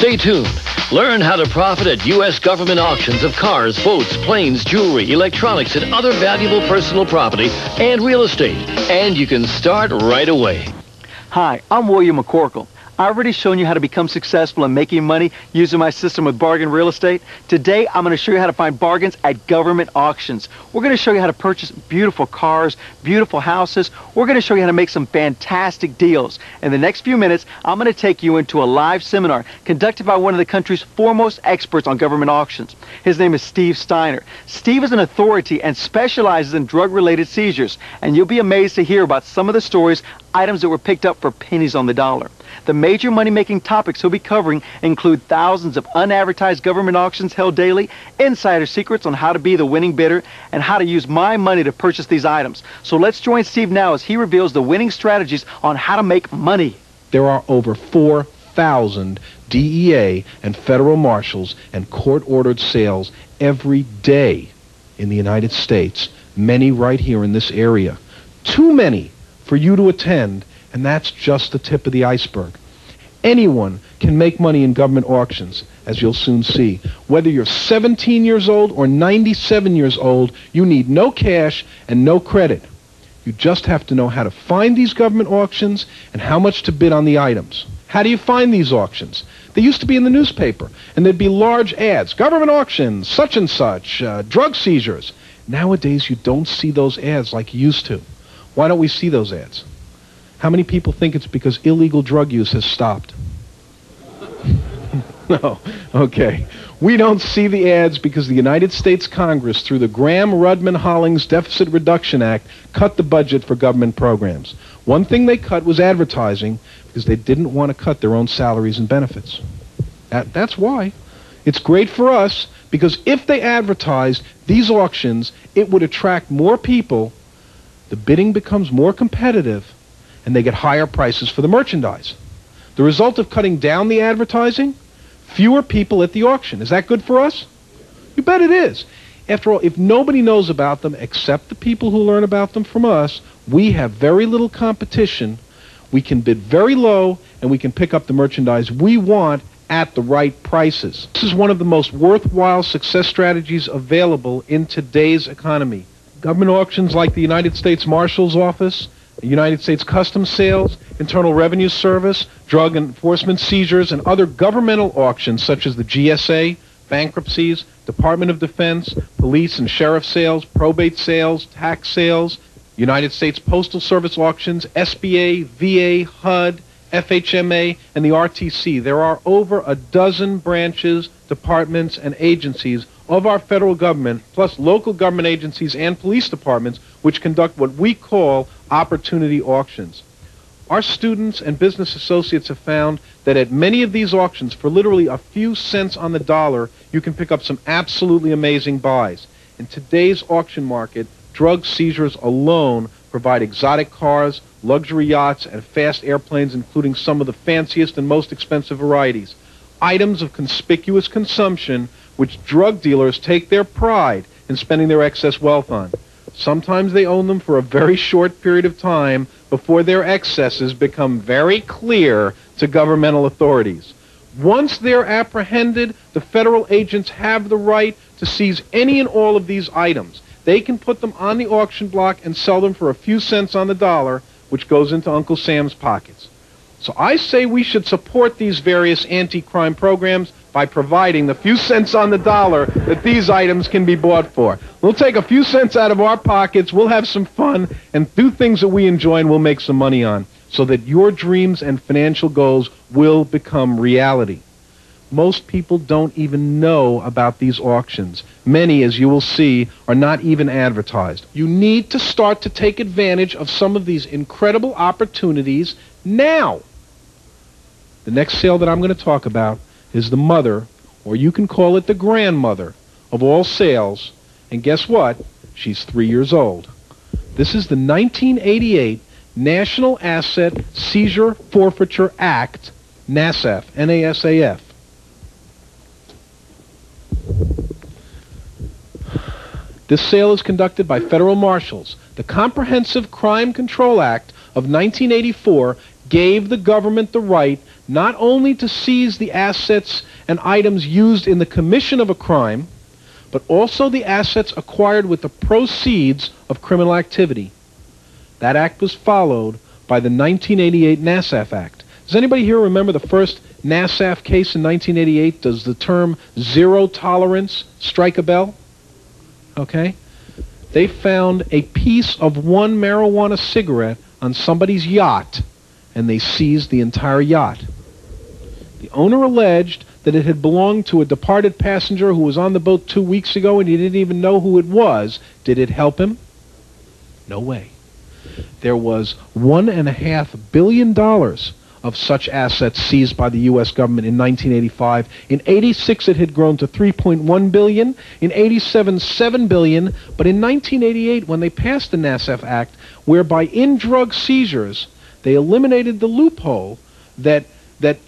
Stay tuned. Learn how to profit at U.S. government auctions of cars, boats, planes, jewelry, electronics, and other valuable personal property and real estate. And you can start right away. Hi, I'm William McCorkle. I've already shown you how to become successful in making money using my system with Bargain Real Estate. Today, I'm going to show you how to find bargains at government auctions. We're going to show you how to purchase beautiful cars, beautiful houses. We're going to show you how to make some fantastic deals. In the next few minutes, I'm going to take you into a live seminar conducted by one of the country's foremost experts on government auctions. His name is Steve Steiner. Steve is an authority and specializes in drug-related seizures, and you'll be amazed to hear about some of the stories, items that were picked up for pennies on the dollar. The major money-making topics he'll be covering include thousands of unadvertised government auctions held daily, insider secrets on how to be the winning bidder, and how to use my money to purchase these items. So let's join Steve now as he reveals the winning strategies on how to make money. There are over 4,000 DEA and federal marshals and court-ordered sales every day in the United States, many right here in this area. Too many for you to attend, and that's just the tip of the iceberg. Anyone can make money in government auctions, as you'll soon see. Whether you're 17 years old or 97 years old, you need no cash and no credit. You just have to know how to find these government auctions and how much to bid on the items. How do you find these auctions? They used to be in the newspaper, and there'd be large ads. Government auctions, such and such, drug seizures. Nowadays, you don't see those ads like you used to. Why don't we see those ads? How many people think it's because illegal drug use has stopped? No. Okay. We don't see the ads because the United States Congress, through the Gramm-Rudman-Hollings Deficit Reduction Act, cut the budget for government programs. One thing they cut was advertising because they didn't want to cut their own salaries and benefits. That's why. It's great for us because if they advertised these auctions, it would attract more people, the bidding becomes more competitive, and they get higher prices for the merchandise. The result of cutting down the advertising? Fewer people at the auction. Is that good for us? You bet it is. After all, if nobody knows about them except the people who learn about them from us, we have very little competition. We can bid very low, and we can pick up the merchandise we want at the right prices. This is one of the most worthwhile success strategies available in today's economy. Government auctions like the United States Marshal's Office, the United States Customs Sales, Internal Revenue Service, drug enforcement seizures, and other governmental auctions such as the GSA, bankruptcies, Department of Defense, police and sheriff sales, probate sales, tax sales, United States Postal Service auctions, SBA, VA, HUD, FHMA, and the RTC. There are over a dozen branches, departments, and agencies of our federal government, plus local government agencies and police departments, which conduct what we call opportunity auctions. Our students and business associates have found that at many of these auctions, for literally a few cents on the dollar, you can pick up some absolutely amazing buys. In today's auction market, drug seizures alone provide exotic cars, luxury yachts, and fast airplanes, including some of the fanciest and most expensive varieties. Items of conspicuous consumption which drug dealers take their pride in spending their excess wealth on. Sometimes they own them for a very short period of time before their excesses become very clear to governmental authorities. Once they're apprehended, the federal agents have the right to seize any and all of these items. They can put them on the auction block and sell them for a few cents on the dollar, which goes into Uncle Sam's pockets. So I say we should support these various anti-crime programs by providing the few cents on the dollar that these items can be bought for. We'll take a few cents out of our pockets, we'll have some fun, and do things that we enjoy and we'll make some money on, so that your dreams and financial goals will become reality. Most people don't even know about these auctions. Many, as you will see, are not even advertised. You need to start to take advantage of some of these incredible opportunities now. The next sale that I'm going to talk about is the mother, or you can call it the grandmother, of all sales. And guess what? She's 3 years old. This is the 1988 National Asset Seizure Forfeiture Act, NASAF, N-A-S-A-F. This sale is conducted by federal marshals. The Comprehensive Crime Control Act of 1984 gave the government the right not only to seize the assets and items used in the commission of a crime, but also the assets acquired with the proceeds of criminal activity. That act was followed by the 1988 Nassaf Act. Does anybody here remember the first Nassaf case in 1988? Does the term zero tolerance strike a bell? Okay. They found a piece of one marijuana cigarette on somebody's yacht, and they seized the entire yacht. The owner alleged that it had belonged to a departed passenger who was on the boat 2 weeks ago, and he didn't even know who it was. Did it help him? No way. There was $1.5 billion of such assets seized by the U.S. government in 1985. In 86, it had grown to $3.1 billion. In 87, $7 billion. But in 1988, when they passed the Nassaf Act, whereby in drug seizures, they eliminated the loophole that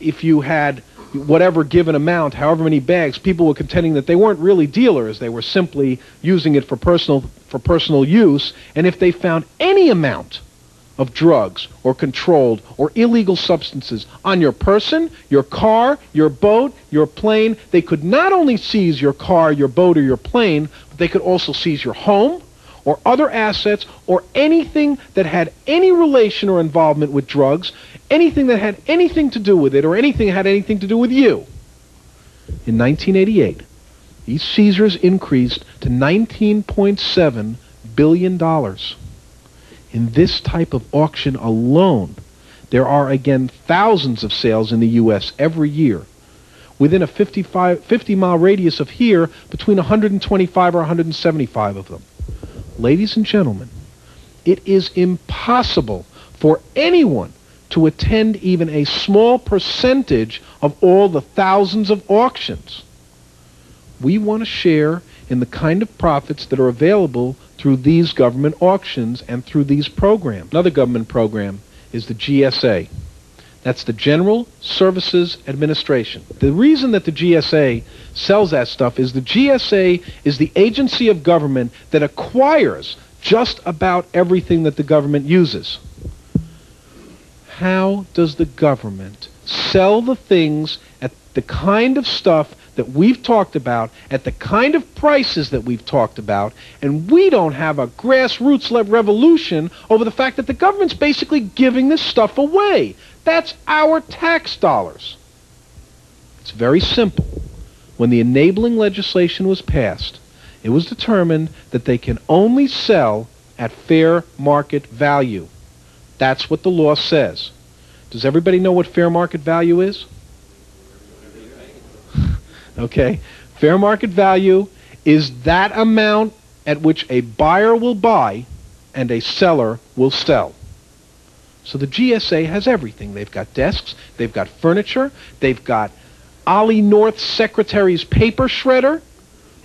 if you had whatever given amount, however many bags, people were contending that they weren't really dealers. They were simply using it for personal use. And if they found any amount of drugs or controlled or illegal substances on your person, your car, your boat, your plane, they could not only seize your car, your boat, or your plane, but they could also seize your home or other assets or anything that had any relation or involvement with drugs, anything that had anything to do with it, or anything that had anything to do with you. In 1988, these seizures increased to $19.7 billion. In this type of auction alone, there are again thousands of sales in the U.S. every year. Within a 50-mile radius of here, between 125 or 175 of them. Ladies and gentlemen, it is impossible for anyone to attend even a small percentage of all the thousands of auctions. We want to share in the kind of profits that are available through these government auctions and through these programs. Another government program is the GSA. That's the General Services Administration. The reason that the GSA sells that stuff is the GSA is the agency of government that acquires just about everything that the government uses. How does the government sell the things at the kind of stuff that we've talked about, at the kind of prices that we've talked about, and we don't have a grassroots revolution over the fact that the government's basically giving this stuff away? That's our tax dollars. It's very simple. When the enabling legislation was passed, it was determined that they can only sell at fair market value. That's what the law says. Does everybody know what fair market value is? Okay. Fair market value is that amount at which a buyer will buy and a seller will sell. So the GSA has everything. They've got desks, they've got furniture, they've got Ollie North's secretary's paper shredder,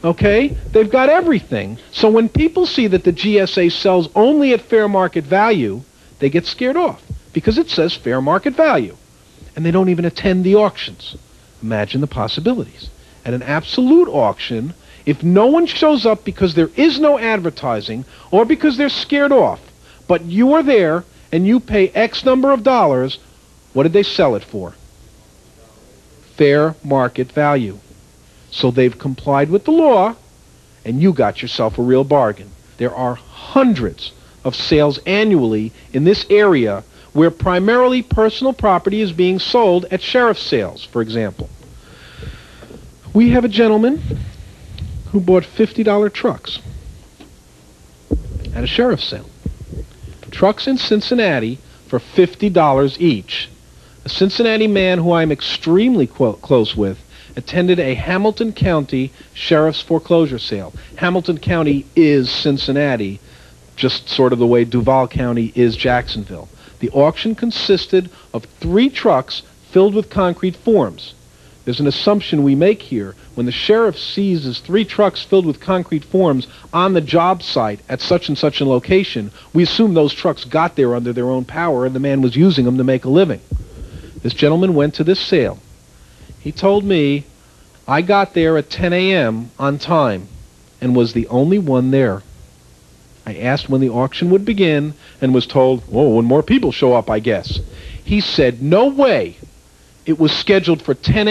okay? They've got everything. So when people see that the GSA sells only at fair market value, they get scared off because it says fair market value. And they don't even attend the auctions. Imagine the possibilities. At an absolute auction, if no one shows up because there is no advertising or because they're scared off, but you are there and you pay X number of dollars, what did they sell it for? Fair market value. So they've complied with the law, and you got yourself a real bargain. There are hundreds of sales annually in this area where primarily personal property is being sold at sheriff's sales, for example. We have a gentleman who bought $50 trucks at a sheriff's sale. Trucks in Cincinnati for $50 each. A Cincinnati man who I'm extremely close with attended a Hamilton County sheriff's foreclosure sale. Hamilton County is Cincinnati, just sort of the way Duval County is Jacksonville. The auction consisted of 3 trucks filled with concrete forms. There's an assumption we make here. When the sheriff seizes 3 trucks filled with concrete forms on the job site at such and such a location, we assume those trucks got there under their own power and the man was using them to make a living. This gentleman went to this sale. He told me, I got there at 10 a.m. on time and was the only one there. I asked when the auction would begin and was told, oh, when more people show up, I guess. He said, no way. It was scheduled for 10 a.m.